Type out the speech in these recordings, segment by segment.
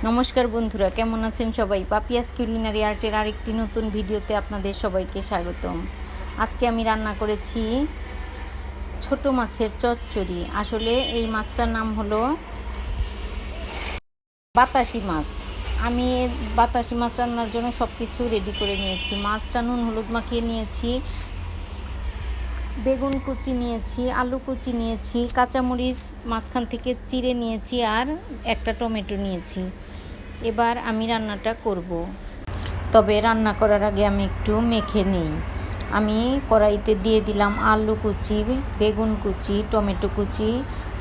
নমস্কার বন্ধুরা, কেমন আছেন সবাই? পাপিয়াস কুলিনারি আর্টের আরেকটি নতুন ভিডিওতে আপনাদের সবাইকে স্বাগতম। আজকে আমি রান্না করেছি ছোট মাছের চচ্চড়ি। আসলে এই মাছটার নাম হলো বাতাসি মাছ। আমি বাতাসি মাছ রান্নার জন্য সব কিছু রেডি করে নিয়েছি। মাছটা নুন হলুদ মাখিয়ে নিয়েছি, বেগুন কুচি নিয়েছি, আলু কুচি নিয়েছি, কাঁচামরিচ মাঝখান থেকে চিড়ে নিয়েছি আর একটা টমেটো নিয়েছি। এবার আমি রান্নাটা করব। তবে রান্না করার আগে আমি একটু মেখে নিই। আমি কড়াইতে দিয়ে দিলাম আলু কুচি, বেগুন কুচি, টমেটো কুচি,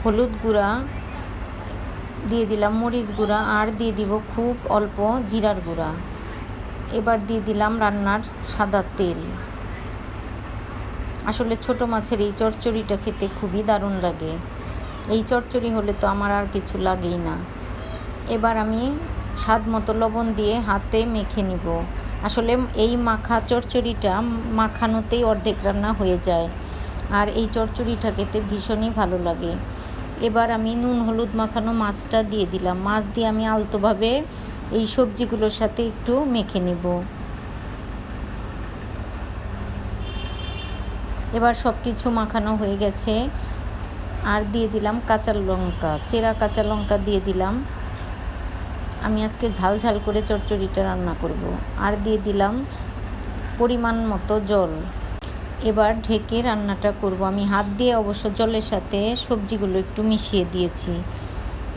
হলুদ গুঁড়া দিয়ে দিলাম, মরিচ গুঁড়া আর দিয়ে দিব খুব অল্প জিরার গুঁড়া। এবার দিয়ে দিলাম রান্নার সাদা তেল। আসলে ছোট মাছের এই চচ্চড়িটা খেতে খুবই দারুণ লাগে। এই চচ্চড়ি হলে তো আমার আর কিছু লাগেই না। এবার আমি স্বাদ মতো লবণ দিয়ে হাতে মেখে নিব। আসলে এই মাখা চচ্চড়িটা মাখানোতেই অর্ধেক রান্না হয়ে যায়, আর এই চচ্চড়িটা খেতে ভীষণই ভালো লাগে। এবার আমি নুন হলুদ মাখানো মাছটা দিয়ে দিলাম। মাছ দিয়ে আমি আলতোভাবে এই সবজিগুলোর সাথে একটু মেখে নেব। এবার সব কিছু মাখানো হয়ে গেছে, আর দিয়ে দিলাম কাঁচা লঙ্কা, চেরা কাঁচা লঙ্কা দিয়ে দিলাম। আমি আজকে ঝাল ঝাল করে চচ্চড়িটা রান্না করব। আর দিয়ে দিলাম পরিমাণ মতো জল। এবার ঢেকে রান্নাটা করব। আমি হাত দিয়ে অবশ্য জলের সাথে সবজিগুলো একটু মিশিয়ে দিয়েছি।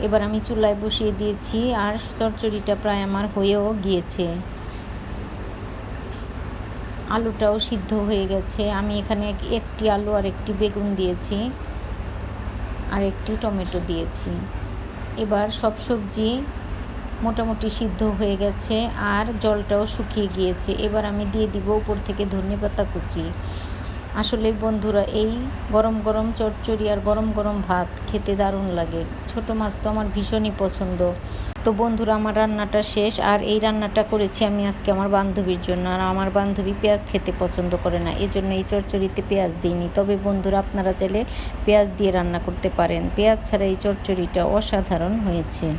এবার আমি চুলায় বসিয়ে দিয়েছি, আর চচ্চড়িটা প্রায় আমার হয়েও গিয়েছে। আলুটাও সিদ্ধ হয়ে গেছে। আমি এখানে একটি আলু আর একটি বেগুন দিয়েছি, আর একটি টমেটো দিয়েছি। এবার সব সবজি মোটামুটি সিদ্ধ হয়ে গেছে, আর জলটাও শুকিয়ে গিয়েছে। এবার আমি দিয়ে দিব উপর থেকে ধনেপাতা কুচি। আসলে বন্ধুরা, এই গরম গরম চচ্চড়ি আর গরম গরম ভাত খেতে দারুণ লাগে। ছোট মাছ তো আমার ভীষণই পছন্দ। তো বন্ধুরা, আমার রান্নাটা শেষ। আর এই রান্নাটা করেছি আমি আজকে আমার বান্ধবীর জন্য। আর আমার বান্ধবী পেঁয়াজ খেতে পছন্দ করে না, এজন্য এই চচ্চড়িতে পেঁয়াজ দিইনি। তবে বন্ধুরা, আপনারা চাইলে পেঁয়াজ দিয়ে রান্না করতে পারেন। পেঁয়াজ ছাড়া এই চচ্চড়িটা অসাধারণ হয়েছে।